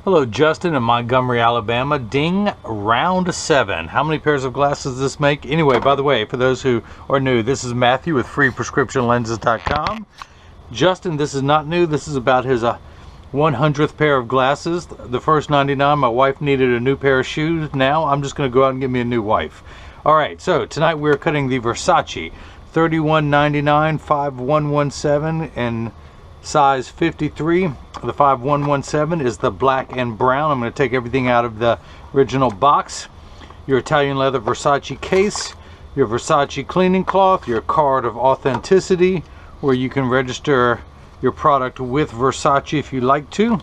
Hello, Justin in Montgomery, Alabama. Ding, round 7. How many pairs of glasses does this make? Anyway, by the way, for those who are new, this is Matthew with freeprescriptionlenses.com. Justin, this is not new. This is about his 100th pair of glasses. The first 99, my wife needed a new pair of shoes. Now I'm just going to go out and get me a new wife. All right, so tonight we're cutting the Versace 3199 5117 in size 53. The 5117 is the black and brown. I'm going to take everything out of the original box. Your Italian leather Versace case, your Versace cleaning cloth, your card of authenticity where you can register your product with Versace if you like to.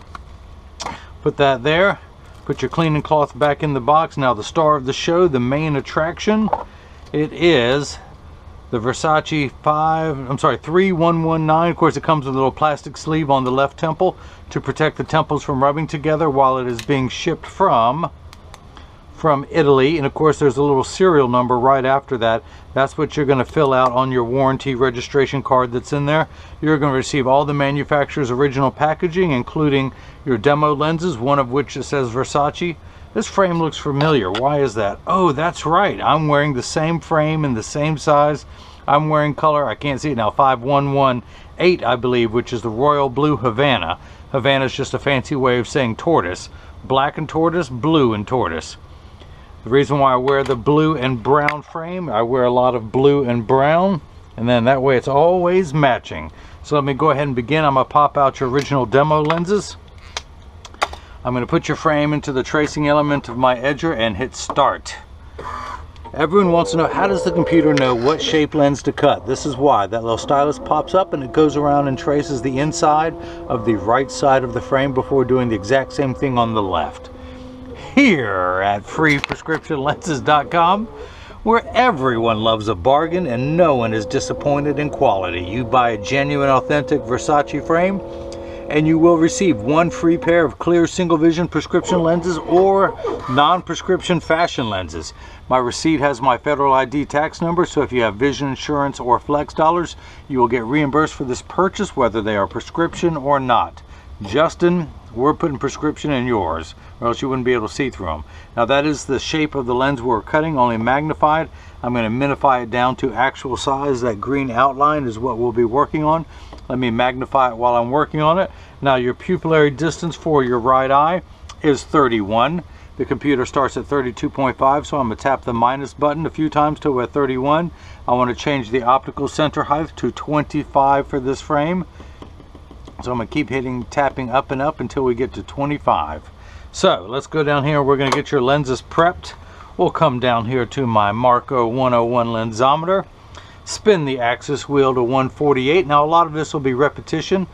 Put that there. Put your cleaning cloth back in the box. Now the star of the show, the main attraction, it is the Versace 3119. Of course, it comes with a little plastic sleeve on the left temple to protect the temples from rubbing together while it is being shipped from Italy. And of course, there's a little serial number right after that. That's what you're going to fill out on your warranty registration card that's in there. You're going to receive all the manufacturer's original packaging, including your demo lenses, one of which it says Versace. This frame looks familiar. Why is that? Oh, that's right. I'm wearing the same frame in the same size. I'm wearing color, I can't see it now, 5118, I believe, which is the royal blue Havana. Havana is just a fancy way of saying tortoise. Black and tortoise, blue and tortoise. The reason why I wear the blue and brown frame, I wear a lot of blue and brown, and then that way it's always matching. So let me go ahead and begin. I'm going to pop out your original demo lenses. I'm going to put your frame into the tracing element of my edger and hit start. Everyone wants to know, how does the computer know what shape lens to cut? This is why. That little stylus pops up and it goes around and traces the inside of the right side of the frame before doing the exact same thing on the left. Here at freeprescriptionlenses.com, where everyone loves a bargain and no one is disappointed in quality. You buy a genuine, authentic Versace frame and you will receive one free pair of clear single vision prescription lenses or non-prescription fashion lenses. My receipt has my federal ID tax number, so if you have vision insurance or flex dollars, you will get reimbursed for this purchase whether they are prescription or not. Justin, we're putting prescription in yours, or else you wouldn't be able to see through them. Now that is the shape of the lens we're cutting, only magnified. I'm going to minify it down to actual size. That green outline is what we'll be working on. Let me magnify it while I'm working on it. Now your pupillary distance for your right eye is 31. The computer starts at 32.5, so I'm going to tap the minus button a few times till we're at 31. I want to change the optical center height to 25 for this frame. So I'm going to keep tapping up and up until we get to 25. So let's go down here. We're going to get your lenses prepped. We'll come down here to my Marco 101 lensometer. Spin the axis wheel to 148. Now a lot of this will be repetition,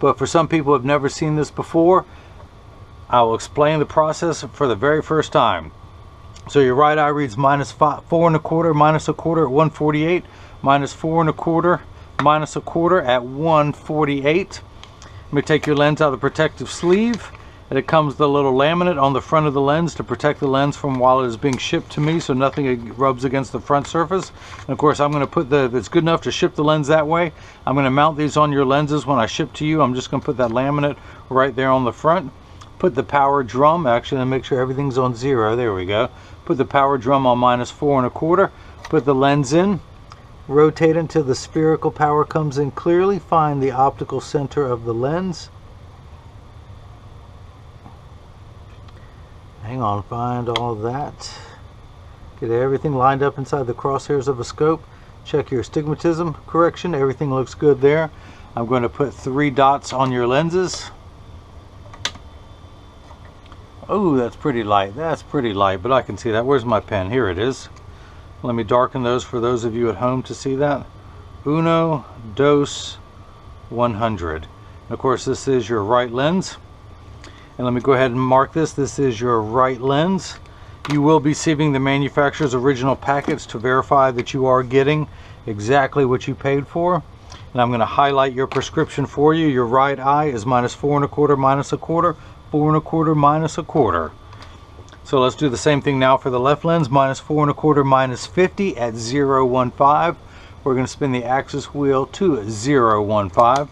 but for some people who have never seen this before, I will explain the process for the very first time. So your right eye reads minus 4 1/4, minus 1/4 at 148, minus 4 1/4, minus 1/4 at 148. Let me take your lens out of the protective sleeve, and it comes the little laminate on the front of the lens to protect the lens from while it is being shipped to me, so nothing rubs against the front surface. And of course I'm going to put if it's good enough to ship the lens that way, I'm going to mount these on your lenses when I ship to you. I'm just going to put that laminate right there on the front. Put the power drum, actually make sure everything's on 0, there we go. Put the power drum on minus 4 1/4, put the lens in, rotate until the spherical power comes in clearly, find the optical center of the lens. Hang on, find all that. Get everything lined up inside the crosshairs of a scope. Check your astigmatism correction, everything looks good there. I'm going to put 3 dots on your lenses. Oh, that's pretty light, but I can see that. Where's my pen? Here it is. Let me darken those for those of you at home to see that. Uno, dos, 100. And of course, this is your right lens. And let me go ahead and mark this. This is your right lens. You will be receiving the manufacturer's original package to verify that you are getting exactly what you paid for. And I'm going to highlight your prescription for you. Your right eye is minus 4 1/4, minus 1/4, 4 1/4, minus 1/4. So let's do the same thing now for the left lens. Minus 4 1/4, minus 50 at 0.15. We're going to spin the axis wheel to 0.15.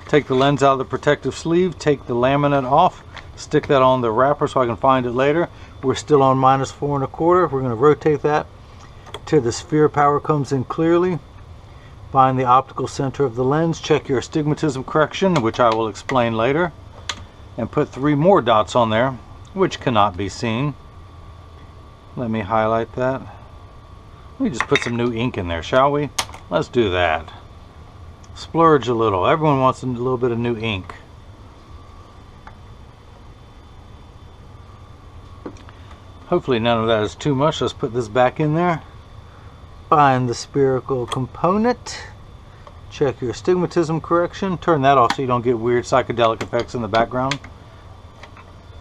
Take the lens out of the protective sleeve, take the laminate off, Stick that on the wrapper so I can find it later. We're still on -4 1/4. We're going to rotate that till the sphere power comes in clearly. Find the optical center of the lens. Check your astigmatism correction, which I will explain later. And put 3 more dots on there, which cannot be seen. Let me highlight that. Let me just put some new ink in there, shall we? Let's do that. Splurge a little. Everyone wants a little bit of new ink. Hopefully none of that is too much. Let's put this back in there. Find the spherical component. Check your astigmatism correction. Turn that off so you don't get weird psychedelic effects in the background.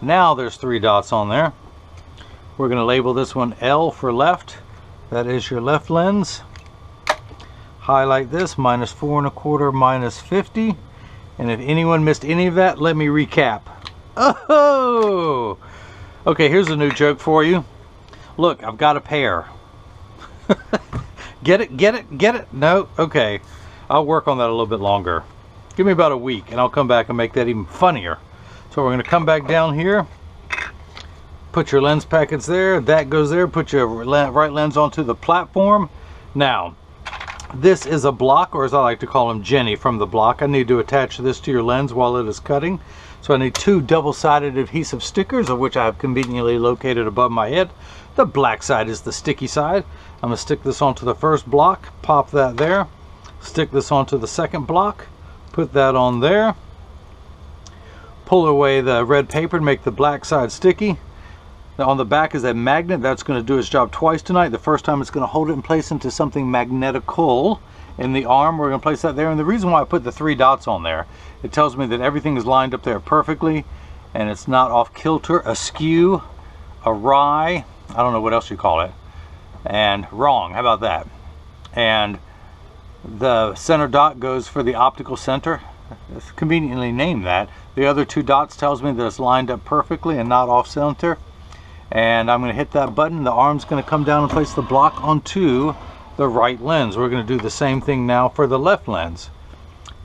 Now there's 3 dots on there. We're going to label this one L for left. That is your left lens. Highlight this, -4 1/4, -50. And if anyone missed any of that, let me recap. Oh! Okay, here's a new joke for you. Look, I've got a pair. Get it? Get it? Get it? No? Okay. I'll work on that a little bit longer. Give me about a week and I'll come back and make that even funnier. So we're going to come back down here. Put your lens packets there. That goes there. Put your right lens onto the platform. Now, this is a block, or as I like to call them, Jenny from the block. I need to attach this to your lens while it is cutting. So I need 2 double-sided adhesive stickers, of which I have conveniently located above my head. The black side is the sticky side. I'm going to stick this onto the first block, pop that there. Stick this onto the second block, put that on there. Pull away the red paper to make the black side sticky. Now on the back is a magnet. That's going to do its job twice tonight. The first time it's going to hold it in place into something magnetical. In the arm, we're going to place that there. And the reason why I put the 3 dots on there, it tells me that everything is lined up there perfectly and it's not off kilter, askew, awry, I don't know what else you call it, and wrong. How about that? And the center dot goes for the optical center. It's conveniently named that. The other 2 dots tells me that it's lined up perfectly and not off center. And I'm going to hit that button. The arm's going to come down and place the block onto the right lens. We're going to do the same thing now for the left lens.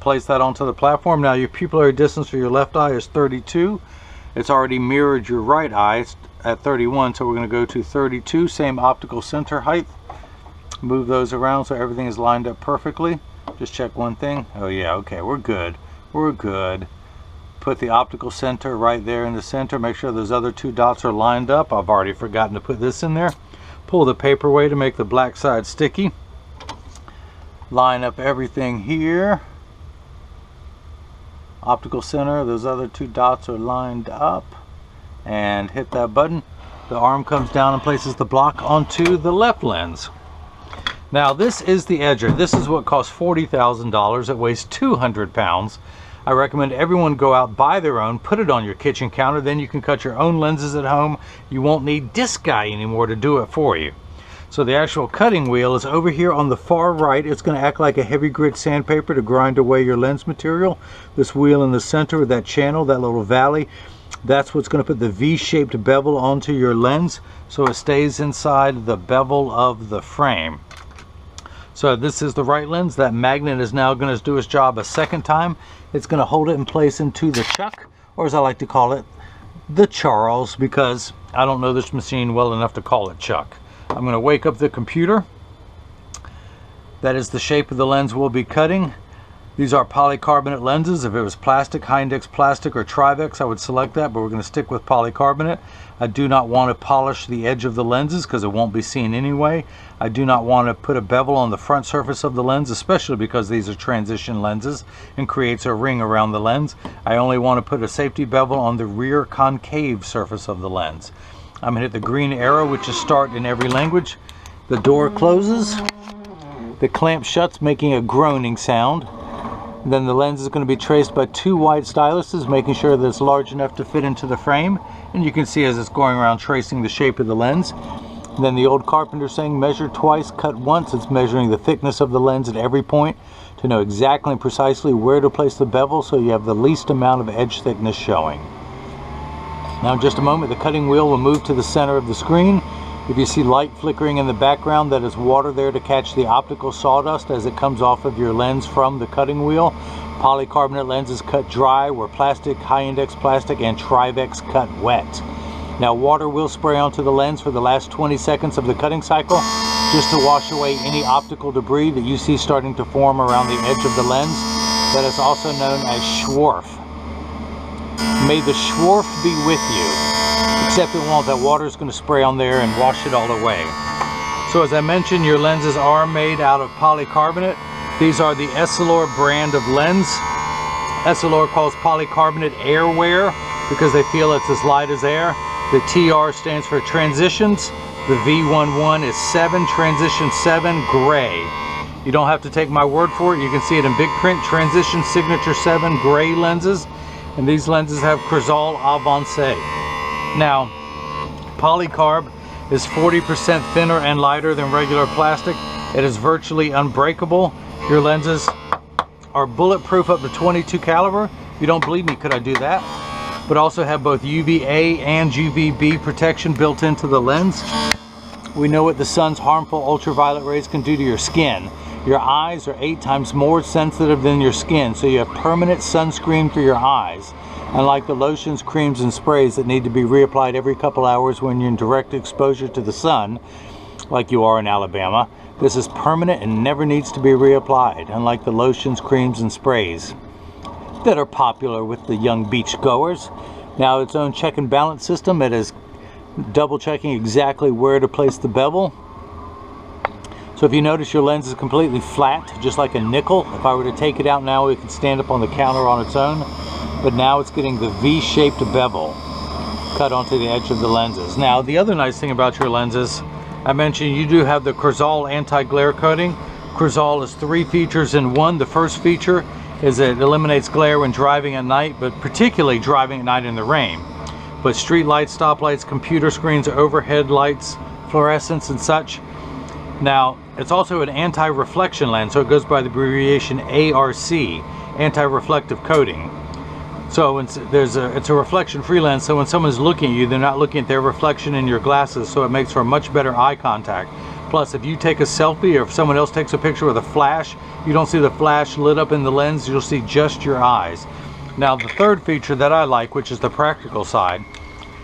Place that onto the platform. Now your pupillary distance for your left eye is 32. It's already mirrored your right eye at 31, so we're going to go to 32. Same optical center height. Move those around so everything is lined up perfectly. Just check one thing. Oh yeah, okay, we're good. We're good. Put the optical center right there in the center. Make sure those other 2 dots are lined up. I've already forgotten to put this in there. Pull the paper away to make the black side sticky. Line up everything here. Optical center, those other 2 dots are lined up. And hit that button. The arm comes down and places the block onto the left lens. Now this is the edger. This is what costs $40,000. It weighs 200 pounds. I recommend everyone go out, buy their own, put it on your kitchen counter, then you can cut your own lenses at home. You won't need this guy anymore to do it for you. So the actual cutting wheel is over here on the far right. It's going to act like a heavy grit sandpaper to grind away your lens material. This wheel in the center of that channel, that little valley, that's what's going to put the V-shaped bevel onto your lens so it stays inside the bevel of the frame. So this is the right lens. That magnet is now going to do its job a second time. It's going to hold it in place into the chuck, or as I like to call it, the Charles, because I don't know this machine well enough to call it Chuck. I'm going to wake up the computer. That is the shape of the lens we'll be cutting. These are polycarbonate lenses. If it was plastic, Hindex plastic, or Trivex, I would select that, but we're going to stick with polycarbonate. I do not want to polish the edge of the lenses because it won't be seen anyway. I do not want to put a bevel on the front surface of the lens, especially because these are transition lenses and creates a ring around the lens. I only want to put a safety bevel on the rear concave surface of the lens. I'm going to hit the green arrow, which is start in every language. The door closes. The clamp shuts, making a groaning sound. Then the lens is going to be traced by 2 white styluses, making sure that it's large enough to fit into the frame. And you can see as it's going around tracing the shape of the lens. And then the old carpenter saying, measure twice, cut once. It's measuring the thickness of the lens at every point to know exactly and precisely where to place the bevel so you have the least amount of edge thickness showing. Now in just a moment, the cutting wheel will move to the center of the screen. If you see light flickering in the background, that is water there to catch the optical sawdust as it comes off of your lens from the cutting wheel. Polycarbonate lenses cut dry, where plastic, high index plastic, and Trivex cut wet. Now water will spray onto the lens for the last 20 seconds of the cutting cycle, just to wash away any optical debris that you see starting to form around the edge of the lens. That is also known as swarf. May the swarf be with you, except it won't. That water is going to spray on there and wash it all away. So as I mentioned, your lenses are made out of polycarbonate. These are the Essilor brand of lens. Essilor calls polycarbonate airwear because they feel it's as light as air. The TR stands for transitions. The V11 is 7, transition 7, gray. You don't have to take my word for it. You can see it in big print. Transition Signature 7 gray lenses. And these lenses have Crizal Anti. Now, polycarb is 40% thinner and lighter than regular plastic. It is virtually unbreakable. Your lenses are bulletproof up to 22 caliber. If you don't believe me, could I do that? But also have both UVA and UVB protection built into the lens. We know what the sun's harmful ultraviolet rays can do to your skin. Your eyes are 8 times more sensitive than your skin, so you have permanent sunscreen for your eyes. Unlike the lotions, creams, and sprays that need to be reapplied every couple hours when you're in direct exposure to the sun, like you are in Alabama, this is permanent and never needs to be reapplied, unlike the lotions, creams, and sprays that are popular with the young beach goers. Now, its own check and balance system, it is double checking exactly where to place the bevel. So if you notice, your lens is completely flat, just like a nickel. If I were to take it out now, it could stand up on the counter on its own. But now it's getting the V-shaped bevel cut onto the edge of the lenses. Now, the other nice thing about your lenses, I mentioned you do have the Crizal Anti Glare coating. Crizal is 3 features in one. The first feature is that it eliminates glare when driving at night, but particularly driving at night in the rain. But street lights, stoplights, computer screens, overhead lights, fluorescents, and such. Now, it's also an anti-reflection lens, so it goes by the abbreviation ARC, anti-reflective coating. So it's a reflection-free lens, so when someone's looking at you, they're not looking at their reflection in your glasses, so it makes for much better eye contact. Plus, if you take a selfie or if someone else takes a picture with a flash, you don't see the flash lit up in the lens, you'll see just your eyes. Now, the third feature that I like, which is the practical side,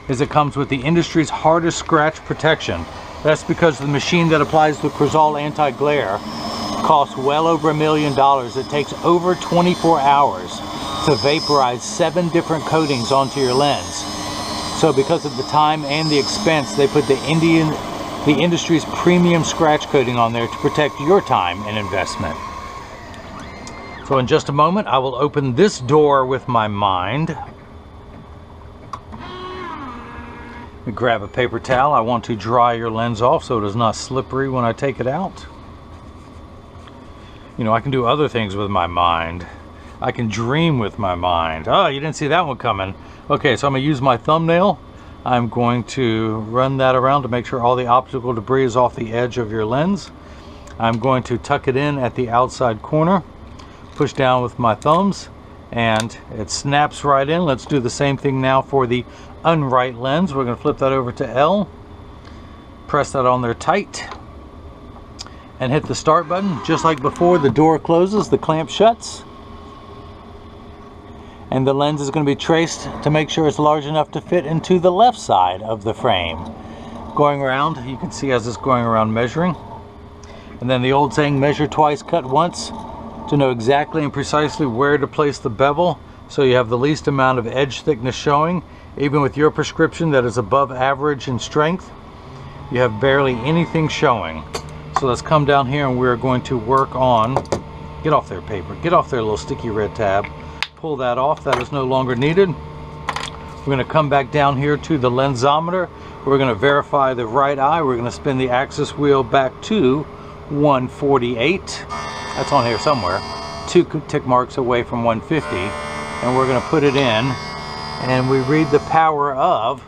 is it comes with the industry's hardest scratch protection. That's because the machine that applies the Crizal Anti Glare costs well over $1 million. It takes over 24 hours to vaporize 7 different coatings onto your lens. So because of the time and the expense, they put the industry's premium scratch coating on there to protect your time and investment. So in just a moment, I will open this door with my mind. Let me grab a paper towel. I want to dry your lens off so it is not slippery when I take it out. You know, I can do other things with my mind. I can dream with my mind. Oh, you didn't see that one coming. Okay, so I'm going to use my thumbnail. I'm going to run that around to make sure all the optical debris is off the edge of your lens. I'm going to tuck it in at the outside corner, push down with my thumbs, and it snaps right in. Let's do the same thing now for the unright lens. We're going to flip that over to L, press that on there tight, and hit the start button. Just like before, the door closes, the clamp shuts, and the lens is going to be traced to make sure it's large enough to fit into the left side of the frame. Going around, you can see as it's going around measuring. And then the old saying, measure twice, cut once, to know exactly and precisely where to place the bevel so you have the least amount of edge thickness showing. Even with your prescription that is above average in strength, you have barely anything showing. So let's come down here and we're going to work on, get off there paper, get off there little sticky red tab. Pull that off, that is no longer needed. We're going to come back down here to the lensometer. We're going to verify the right eye. We're going to spin the axis wheel back to 148. That's on here somewhere. 2 tick marks away from 150. And we're going to put it in. And we read the power of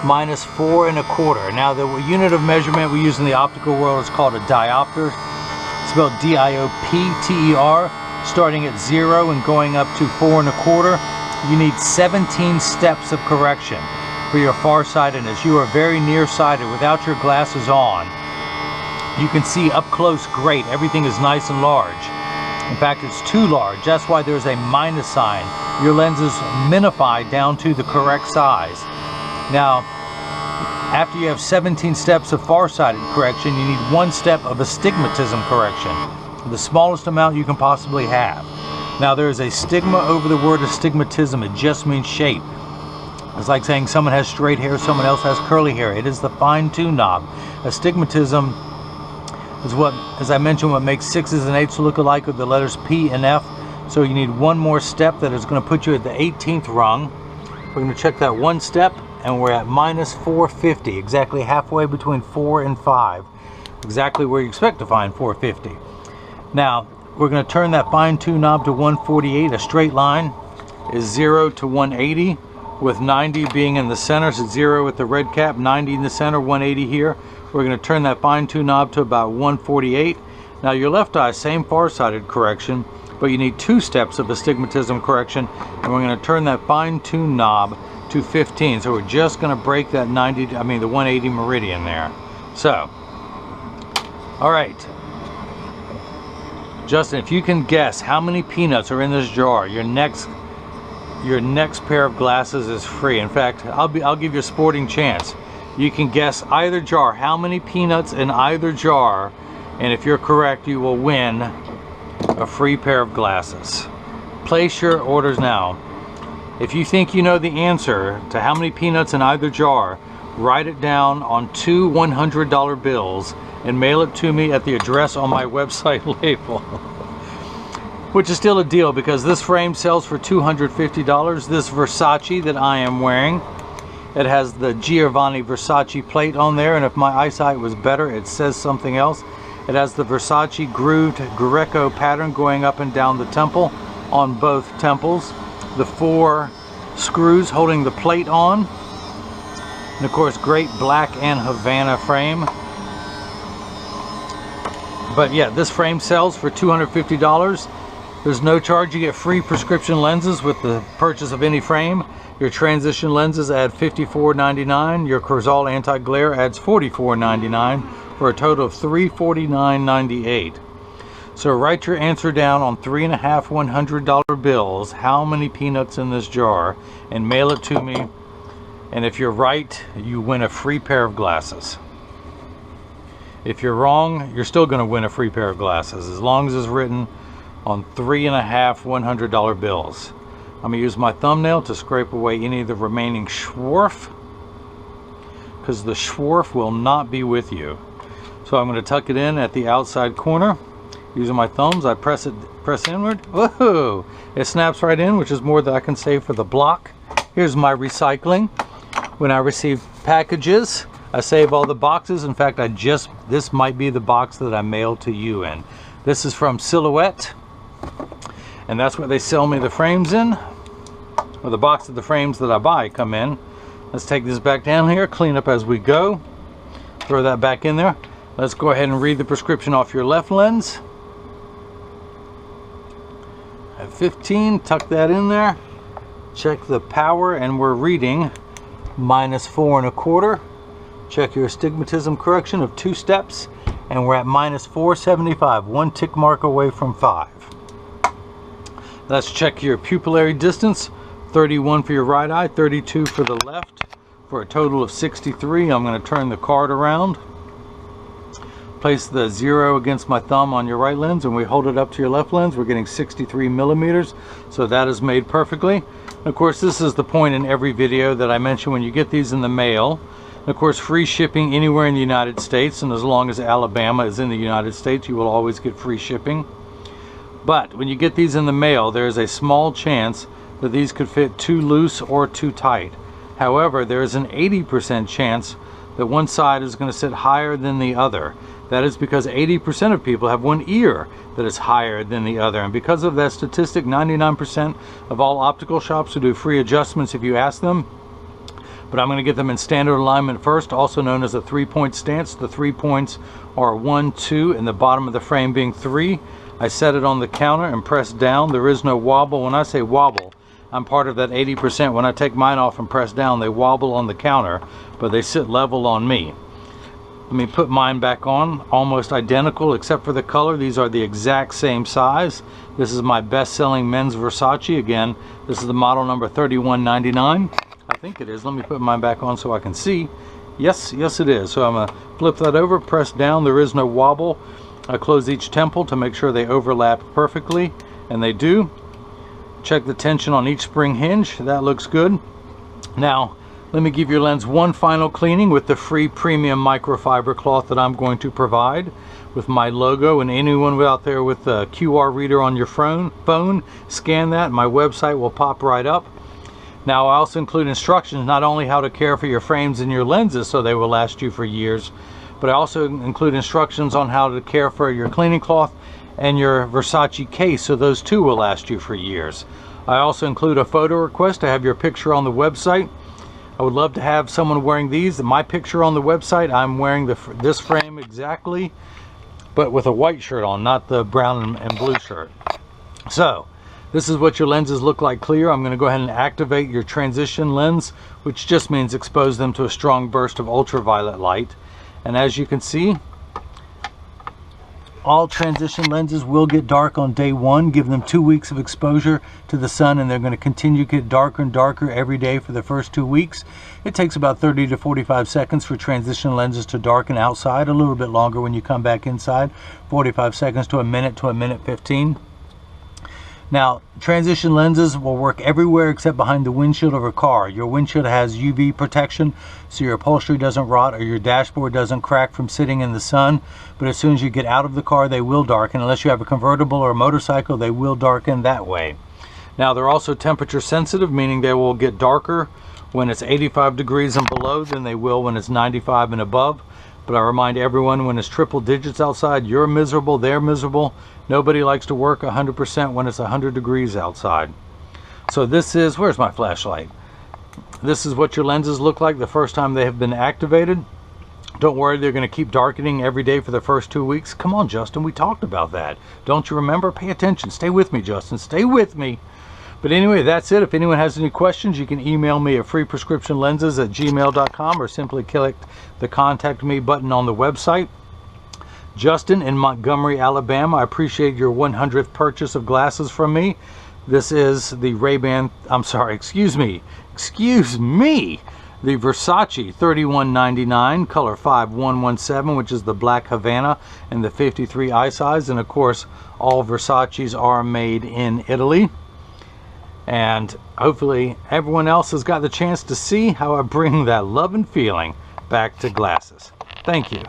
-4 1/4. Now the unit of measurement we use in the optical world is called a diopter. It's spelled D-I-O-P-T-E-R. Starting at 0 and going up to 4 1/4, you need 17 steps of correction for your farsightedness. You are very nearsighted without your glasses on. You can see up close great, everything is nice and large. In fact, it's too large. That's why there's a minus sign. Your lens is minified down to the correct size. Now, after you have 17 steps of farsighted correction, you need 1 step of astigmatism correction, the smallest amount you can possibly have. Now, there is a stigma over the word astigmatism. It just means shape. It's like saying someone has straight hair, someone else has curly hair. It is the fine-tune knob. Astigmatism is what, as I mentioned, what makes 6s and 8s look alike with the letters P and F. So you need 1 more step that is going to put you at the 18th rung. We're going to check that 1 step, and we're at minus 450, exactly halfway between 4 and 5. Exactly where you expect to find 450. Now, we're going to turn that fine-tune knob to 148. A straight line is 0 to 180, with 90 being in the center. So 0 at the red cap, 90 in the center, 180 here. We're going to turn that fine-tune knob to about 148. Now, your left eye, same far-sighted correction, but you need 2 steps of astigmatism correction, and we're going to turn that fine-tune knob to 15. So we're just going to break that the 180 meridian there. So, all right. Justin, if you can guess how many peanuts are in this jar, your next pair of glasses is free. In fact, I'll give you a sporting chance. You can guess either jar, how many peanuts in either jar, and if you're correct, you will win a free pair of glasses. Place your orders now. If you think you know the answer to how many peanuts in either jar, write it down on 2 $100 bills and mail it to me at the address on my website label. Which is still a deal, because this frame sells for $250. This Versace that I am wearing, it has the Giovanni Versace plate on there, and if my eyesight was better, it says something else. It has the Versace grooved Greco pattern going up and down the temple on both temples. The 4 screws holding the plate on. And of course, great black and Havana frame. But yeah, this frame sells for $250. There's no charge. You get free prescription lenses with the purchase of any frame. Your transition lenses add $54.99. Your Crizal Anti Glare adds $44.99 for a total of $349.98. So write your answer down on 3.5 $100 bills, how many peanuts in this jar, and mail it to me. And if you're right, you win a free pair of glasses. If you're wrong, you're still going to win a free pair of glasses, as long as it's written on 3.5 $100 bills. I'm going to use my thumbnail to scrape away any of the remaining schwarf, because the schwarf will not be with you. So I'm going to tuck it in at the outside corner. Using my thumbs, I press inward. Whoa! It snaps right in, which is more than I can save for the block. Here's my recycling. When I receive packages, I save all the boxes. In fact, this might be the box that I mailed to you in. This is from Silhouette, and that's what they sell me the frames in, or the box of the frames that I buy come in. Let's take this back down here, clean up as we go. Throw that back in there. Let's go ahead and read the prescription off your left lens. At 15, tuck that in there. Check the power, and we're reading minus 4 1/4. Check your astigmatism correction of 2 steps, and we're at minus 475, 1 tick mark away from 5. Let's check your pupillary distance. 31 for your right eye, 32 for the left, for a total of 63. I'm going to turn the card around. Place the 0 against my thumb on your right lens, and we hold it up to your left lens. We're getting 63 millimeters, so that is made perfectly. And of course, this is the point in every video that I mention when you get these in the mail. And of course, free shipping anywhere in the United States, and as long as Alabama is in the United States, you will always get free shipping. But when you get these in the mail, there is a small chance that these could fit too loose or too tight. However, there is an 80% chance that one side is going to sit higher than the other. That is because 80% of people have one ear that is higher than the other. And because of that statistic, 99% of all optical shops will do free adjustments if you ask them. But I'm going to get them in standard alignment first, also known as a 3-point stance. The 3 points are 1, 2, and the bottom of the frame being 3. I set it on the counter and press down. There is no wobble. When I say wobble, I'm part of that 80%. When I take mine off and press down, they wobble on the counter, but they sit level on me. Let me put mine back on. Almost identical except for the color. These are the exact same size. This is my best-selling men's Versace. Again, this is the model number 3199. I think it is. Let me put mine back on so I can see. Yes, it is. So I'm going to flip that over, press down. There is no wobble. I close each temple to make sure they overlap perfectly, and they do. Check the tension on each spring hinge. That looks good. Now, let me give your lens one final cleaning with the free premium microfiber cloth that I'm going to provide with my logo. And anyone out there with a QR reader on your phone, scan that. My website will pop right up. Now, I also include instructions not only how to care for your frames and your lenses so they will last you for years, but I also include instructions on how to care for your cleaning cloth and your Versace case, so those too will last you for years. I also include a photo request to have your picture on the website. I would love to have someone wearing these. My picture on the website, I'm wearing this frame exactly, but with a white shirt on, not the brown and blue shirt. So, this is what your lenses look like clear. I'm going to go ahead and activate your transition lens, which just means expose them to a strong burst of ultraviolet light. And as you can see, all transition lenses will get dark on day one. Give them 2 weeks of exposure to the sun, and they're going to continue to get darker and darker every day for the first 2 weeks. It takes about 30 to 45 seconds for transition lenses to darken outside, a little bit longer when you come back inside, 45 seconds to a minute 15. Now, transition lenses will work everywhere except behind the windshield of a car. Your windshield has UV protection, so your upholstery doesn't rot or your dashboard doesn't crack from sitting in the sun. But as soon as you get out of the car, they will darken. Unless you have a convertible or a motorcycle, they will darken that way. Now, they're also temperature sensitive, meaning they will get darker when it's 85 degrees and below than they will when it's 95 and above. But I remind everyone, when it's triple digits outside, you're miserable, they're miserable. Nobody likes to work 100% when it's 100 degrees outside. So this is, where's my flashlight? This is what your lenses look like the first time they have been activated. Don't worry, they're going to keep darkening every day for the first 2 weeks. Come on, Justin, we talked about that. Don't you remember? Pay attention. Stay with me, Justin. Stay with me. But anyway, that's it. If anyone has any questions, you can email me at freeprescriptionlenses@gmail.com or simply click the Contact Me button on the website. Justin in Montgomery, Alabama, I appreciate your 100th purchase of glasses from me. This is the Ray-Ban, excuse me, the Versace 3199, color 5117, which is the black Havana and the 53 eye size. And of course, all Versaces are made in Italy. And hopefully everyone else has got the chance to see how I bring that love and feeling back to glasses. Thank you.